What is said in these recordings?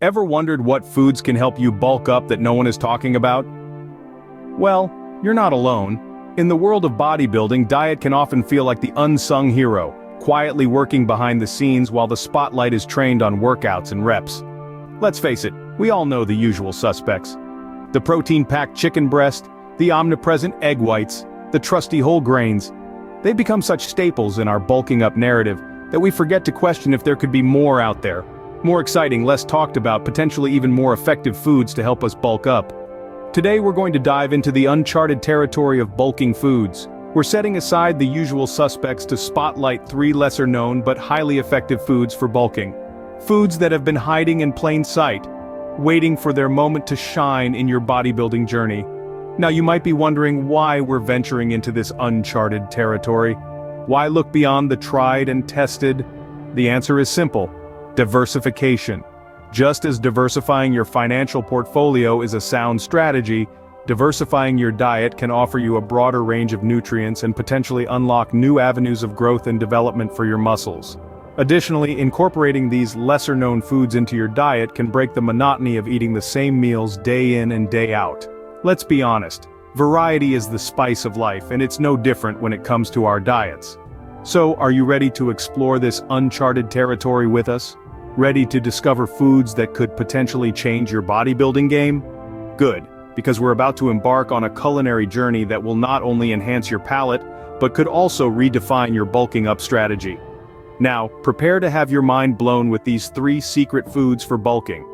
Ever wondered what foods can help you bulk up that no one is talking about? Well, you're not alone. In the world of bodybuilding, diet can often feel like the unsung hero, quietly working behind the scenes while the spotlight is trained on workouts and reps. Let's face it, we all know the usual suspects. The protein-packed chicken breast, the omnipresent egg whites, the trusty whole grains. They've become such staples in our bulking up narrative that we forget to question if there could be more out there. More exciting, less talked about, potentially even more effective foods to help us bulk up. Today we're going to dive into the uncharted territory of bulking foods. We're setting aside the usual suspects to spotlight 3 lesser-known but highly effective foods for bulking. Foods that have been hiding in plain sight, waiting for their moment to shine in your bodybuilding journey. Now you might be wondering why we're venturing into this uncharted territory. Why look beyond the tried and tested? The answer is simple: diversification. Just as diversifying your financial portfolio is a sound strategy, diversifying your diet can offer you a broader range of nutrients and potentially unlock new avenues of growth and development for your muscles. Additionally, incorporating these lesser-known foods into your diet can break the monotony of eating the same meals day in and day out. Let's be honest, variety is the spice of life, and it's no different when it comes to our diets. So, are you ready to explore this uncharted territory with us? Ready to discover foods that could potentially change your bodybuilding game? Good, because we're about to embark on a culinary journey that will not only enhance your palate, but could also redefine your bulking up strategy. Now, prepare to have your mind blown with these 3 secret foods for bulking.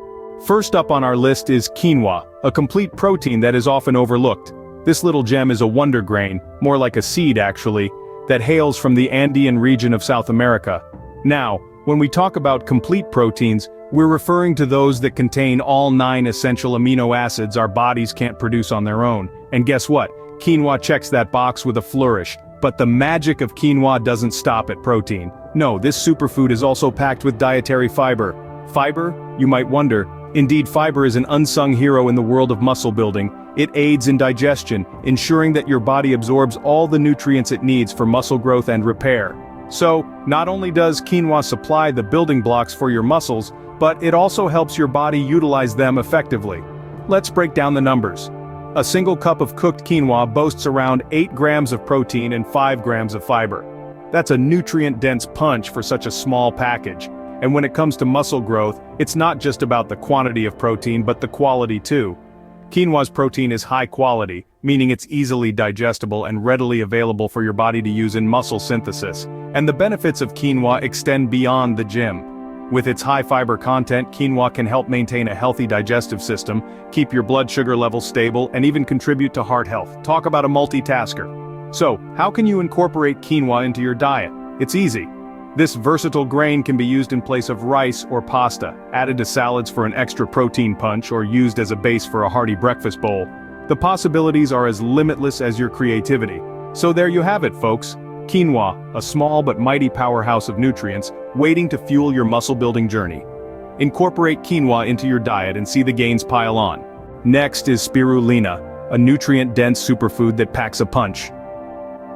First up on our list is quinoa, a complete protein that is often overlooked. This little gem is a wonder grain, more like a seed actually, that hails from the Andean region of South America. Now, when we talk about complete proteins, we're referring to those that contain all 9 essential amino acids our bodies can't produce on their own. And guess what? Quinoa checks that box with a flourish. But the magic of quinoa doesn't stop at protein. No, this superfood is also packed with dietary fiber. Fiber? You might wonder. Indeed, fiber is an unsung hero in the world of muscle building. It aids in digestion, ensuring that your body absorbs all the nutrients it needs for muscle growth and repair. So, not only does quinoa supply the building blocks for your muscles, but it also helps your body utilize them effectively. Let's break down the numbers. A single cup of cooked quinoa boasts around 8 grams of protein and 5 grams of fiber. That's a nutrient-dense punch for such a small package. And when it comes to muscle growth, it's not just about the quantity of protein but the quality too. Quinoa's protein is high quality, meaning it's easily digestible and readily available for your body to use in muscle synthesis. And the benefits of quinoa extend beyond the gym. With its high fiber content, quinoa can help maintain a healthy digestive system, keep your blood sugar levels stable, and even contribute to heart health. Talk about a multitasker. So, how can you incorporate quinoa into your diet? It's easy. This versatile grain can be used in place of rice or pasta, added to salads for an extra protein punch, or used as a base for a hearty breakfast bowl. The possibilities are as limitless as your creativity. So there you have it, folks. Quinoa, a small but mighty powerhouse of nutrients, waiting to fuel your muscle-building journey. Incorporate quinoa into your diet and see the gains pile on. Next is spirulina, a nutrient-dense superfood that packs a punch.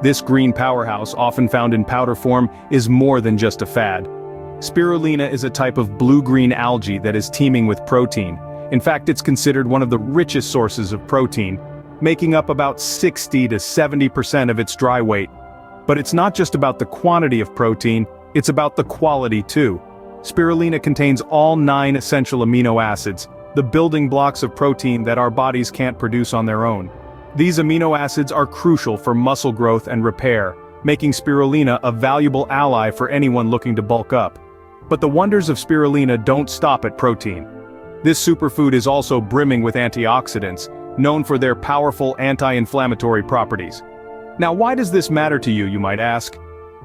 This green powerhouse, often found in powder form, is more than just a fad. Spirulina is a type of blue-green algae that is teeming with protein. In fact, it's considered one of the richest sources of protein, making up about 60 to 70% of its dry weight. But it's not just about the quantity of protein, it's about the quality too. Spirulina contains all 9 essential amino acids, the building blocks of protein that our bodies can't produce on their own. These amino acids are crucial for muscle growth and repair, making spirulina a valuable ally for anyone looking to bulk up. But the wonders of spirulina don't stop at protein. This superfood is also brimming with antioxidants, known for their powerful anti-inflammatory properties. Now, why does this matter to you, you might ask?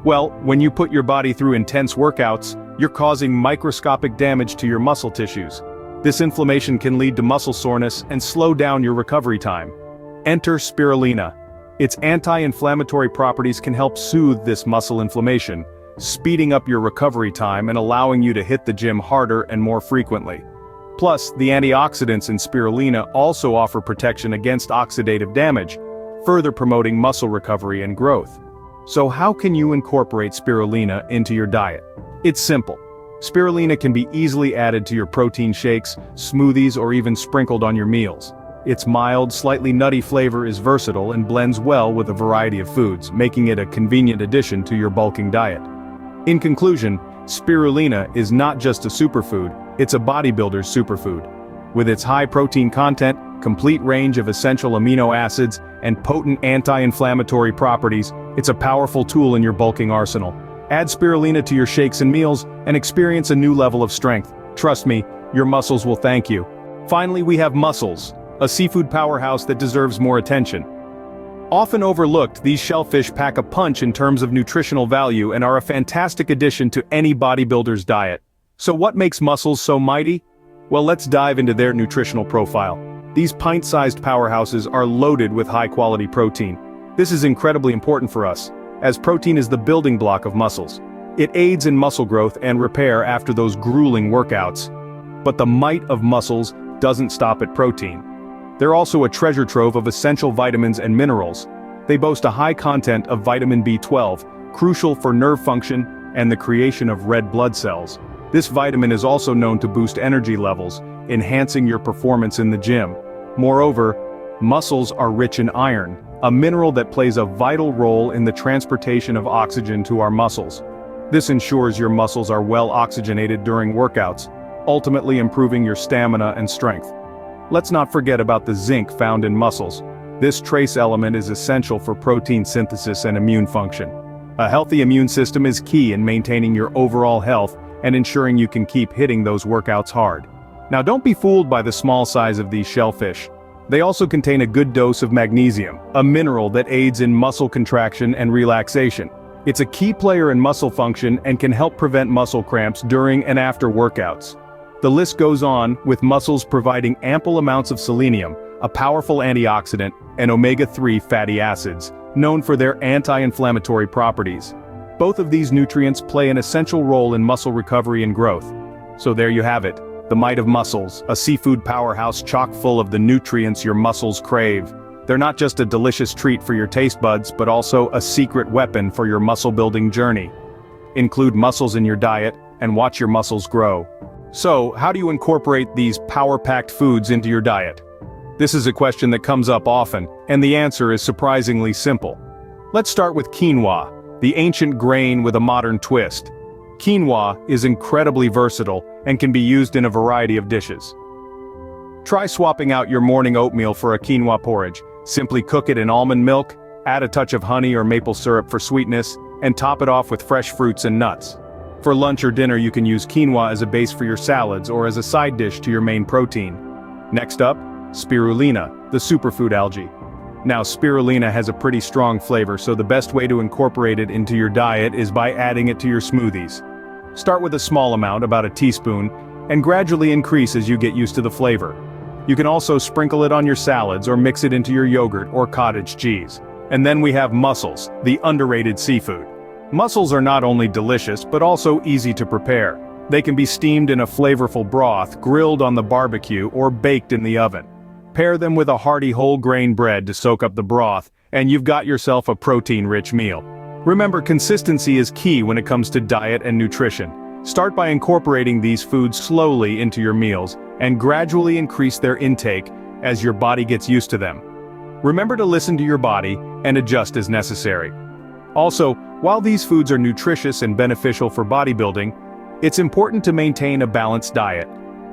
Well, when you put your body through intense workouts, you're causing microscopic damage to your muscle tissues. This inflammation can lead to muscle soreness and slow down your recovery time. Enter spirulina. Its anti-inflammatory properties can help soothe this muscle inflammation, speeding up your recovery time and allowing you to hit the gym harder and more frequently. Plus, the antioxidants in spirulina also offer protection against oxidative damage, further promoting muscle recovery and growth. So how can you incorporate spirulina into your diet? It's simple. Spirulina can be easily added to your protein shakes, smoothies, or even sprinkled on your meals. Its mild, slightly nutty flavor is versatile and blends well with a variety of foods, making it a convenient addition to your bulking diet. In conclusion, spirulina is not just a superfood, it's a bodybuilder's superfood. With its high protein content, complete range of essential amino acids, and potent anti-inflammatory properties, it's a powerful tool in your bulking arsenal. Add spirulina to your shakes and meals, and experience a new level of strength. Trust me, your muscles will thank you. Finally, we have mussels, a seafood powerhouse that deserves more attention. Often overlooked, these shellfish pack a punch in terms of nutritional value and are a fantastic addition to any bodybuilder's diet. So what makes mussels so mighty? Well, let's dive into their nutritional profile. These pint-sized powerhouses are loaded with high-quality protein. This is incredibly important for us, as protein is the building block of muscles. It aids in muscle growth and repair after those grueling workouts. But the Might of Mussels doesn't stop at protein. They're also a treasure trove of essential vitamins and minerals. They boast a high content of vitamin B12, crucial for nerve function and the creation of red blood cells. This vitamin is also known to boost energy levels, enhancing your performance in the gym. Moreover, mussels are rich in iron, a mineral that plays a vital role in the transportation of oxygen to our muscles. This ensures your muscles are well oxygenated during workouts, ultimately improving your stamina and strength. Let's not forget about the zinc found in mussels. This trace element is essential for protein synthesis and immune function. A healthy immune system is key in maintaining your overall health and ensuring you can keep hitting those workouts hard. Now don't be fooled by the small size of these shellfish. They also contain a good dose of magnesium, a mineral that aids in muscle contraction and relaxation. It's a key player in muscle function and can help prevent muscle cramps during and after workouts. The list goes on, with mussels providing ample amounts of selenium, a powerful antioxidant, and omega-3 fatty acids, known for their anti-inflammatory properties. Both of these nutrients play an essential role in muscle recovery and growth. So there you have it, the Might of Mussels, a seafood powerhouse chock full of the nutrients your muscles crave. They're not just a delicious treat for your taste buds, but also a secret weapon for your muscle-building journey. Include mussels in your diet, and watch your muscles grow. So, how do you incorporate these power-packed foods into your diet? This is a question that comes up often, and the answer is surprisingly simple. Let's start with quinoa, the ancient grain with a modern twist. Quinoa is incredibly versatile and can be used in a variety of dishes. Try swapping out your morning oatmeal for a quinoa porridge. Simply cook it in almond milk, add a touch of honey or maple syrup for sweetness, and top it off with fresh fruits and nuts. For lunch or dinner, you can use quinoa as a base for your salads or as a side dish to your main protein. Next up, spirulina, the superfood algae. Now, spirulina has a pretty strong flavor, so the best way to incorporate it into your diet is by adding it to your smoothies. Start with a small amount, about a teaspoon, and gradually increase as you get used to the flavor. You can also sprinkle it on your salads or mix it into your yogurt or cottage cheese. And then we have mussels, the underrated seafood. Mussels are not only delicious, but also easy to prepare. They can be steamed in a flavorful broth, grilled on the barbecue, or baked in the oven. Pair them with a hearty whole grain bread to soak up the broth, and you've got yourself a protein-rich meal. Remember, consistency is key when it comes to diet and nutrition. Start by incorporating these foods slowly into your meals, and gradually increase their intake as your body gets used to them. Remember to listen to your body and adjust as necessary. Also, while these foods are nutritious and beneficial for bodybuilding, it's important to maintain a balanced diet.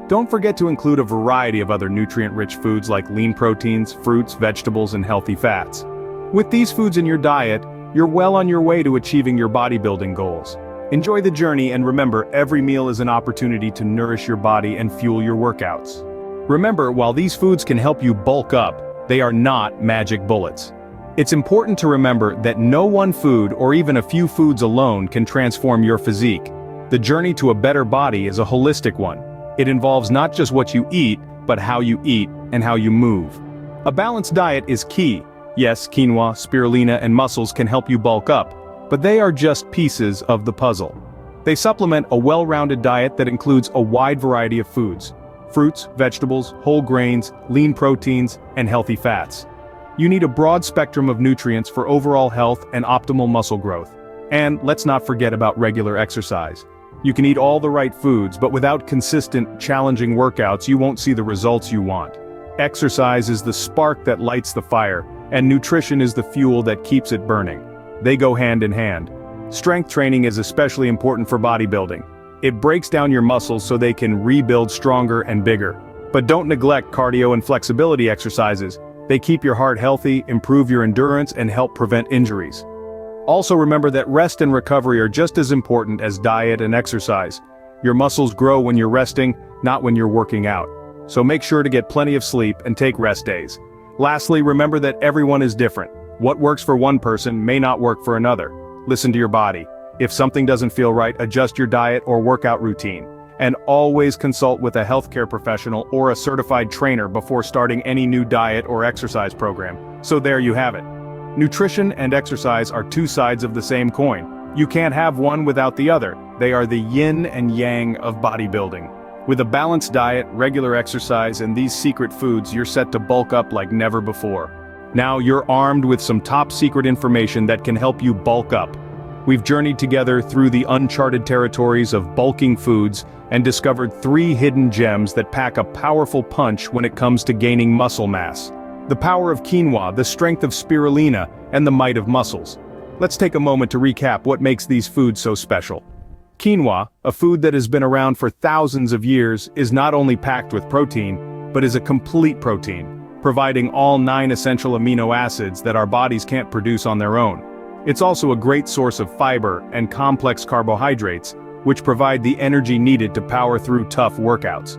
Don't forget to include a variety of other nutrient-rich foods like lean proteins, fruits, vegetables, and healthy fats. With these foods in your diet, you're well on your way to achieving your bodybuilding goals. Enjoy the journey, and remember, every meal is an opportunity to nourish your body and fuel your workouts. Remember, while these foods can help you bulk up, they are not magic bullets. It's important to remember that no one food or even a few foods alone can transform your physique. The journey to a better body is a holistic one. It involves not just what you eat, but how you eat and how you move. A balanced diet is key. Yes, quinoa, spirulina, and mussels can help you bulk up, but they are just pieces of the puzzle. They supplement a well-rounded diet that includes a wide variety of foods: fruits, vegetables, whole grains, lean proteins, and healthy fats. You need a broad spectrum of nutrients for overall health and optimal muscle growth. And let's not forget about regular exercise. You can eat all the right foods, but without consistent, challenging workouts, you won't see the results you want. Exercise is the spark that lights the fire, and nutrition is the fuel that keeps it burning. They go hand in hand. Strength training is especially important for bodybuilding. It breaks down your muscles so they can rebuild stronger and bigger. But don't neglect cardio and flexibility exercises. They keep your heart healthy, improve your endurance, and help prevent injuries. Also remember that rest and recovery are just as important as diet and exercise. Your muscles grow when you're resting, not when you're working out. So make sure to get plenty of sleep and take rest days. Lastly, remember that everyone is different. What works for one person may not work for another. Listen to your body. If something doesn't feel right, adjust your diet or workout routine. And always consult with a healthcare professional or a certified trainer before starting any new diet or exercise program. So there you have it. Nutrition and exercise are two sides of the same coin. You can't have one without the other. They are the yin and yang of bodybuilding. With a balanced diet, regular exercise, and these secret foods, you're set to bulk up like never before. Now you're armed with some top-secret information that can help you bulk up. We've journeyed together through the uncharted territories of bulking foods and discovered 3 hidden gems that pack a powerful punch when it comes to gaining muscle mass. The power of quinoa, the strength of spirulina, and the might of mussels. Let's take a moment to recap what makes these foods so special. Quinoa, a food that has been around for thousands of years, is not only packed with protein, but is a complete protein, providing all 9 essential amino acids that our bodies can't produce on their own. It's also a great source of fiber and complex carbohydrates, which provide the energy needed to power through tough workouts.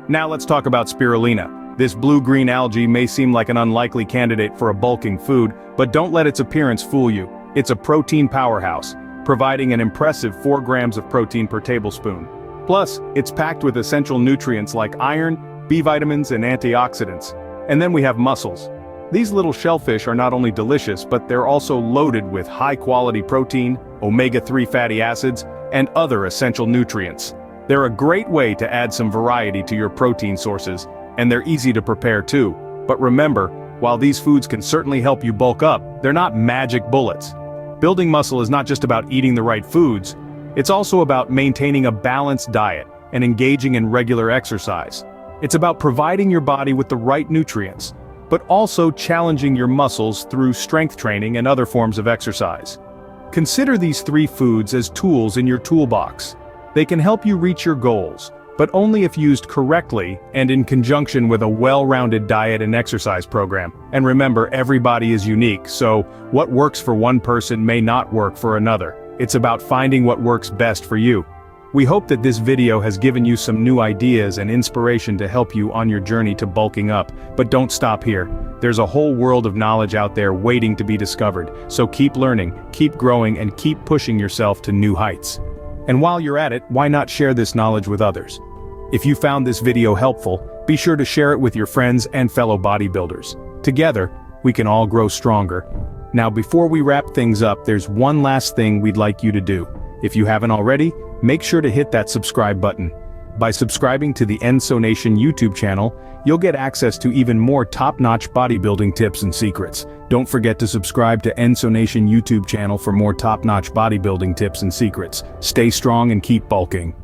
Now let's talk about spirulina. This blue-green algae may seem like an unlikely candidate for a bulking food, but don't let its appearance fool you. It's a protein powerhouse, providing an impressive 4 grams of protein per tablespoon. Plus, it's packed with essential nutrients like iron, B vitamins, and antioxidants. And then we have mussels. These little shellfish are not only delicious, but they're also loaded with high-quality protein, omega-3 fatty acids, and other essential nutrients. They're a great way to add some variety to your protein sources, and they're easy to prepare too. But remember, while these foods can certainly help you bulk up, they're not magic bullets. Building muscle is not just about eating the right foods, it's also about maintaining a balanced diet and engaging in regular exercise. It's about providing your body with the right nutrients, but also challenging your muscles through strength training and other forms of exercise. Consider these 3 foods as tools in your toolbox. They can help you reach your goals, but only if used correctly and in conjunction with a well-rounded diet and exercise program. And remember, everybody is unique, so what works for one person may not work for another. It's about finding what works best for you. We hope that this video has given you some new ideas and inspiration to help you on your journey to bulking up, but don't stop here. There's a whole world of knowledge out there waiting to be discovered, so keep learning, keep growing, and keep pushing yourself to new heights. And while you're at it, why not share this knowledge with others? If you found this video helpful, be sure to share it with your friends and fellow bodybuilders. Together, we can all grow stronger. Now before we wrap things up, there's one last thing we'd like you to do. If you haven't already, make sure to hit that subscribe button. By subscribing to the Nsonation YouTube channel, you'll get access to even more top-notch bodybuilding tips and secrets. Don't forget to subscribe to Nsonation YouTube channel for more top-notch bodybuilding tips and secrets. Stay strong and keep bulking.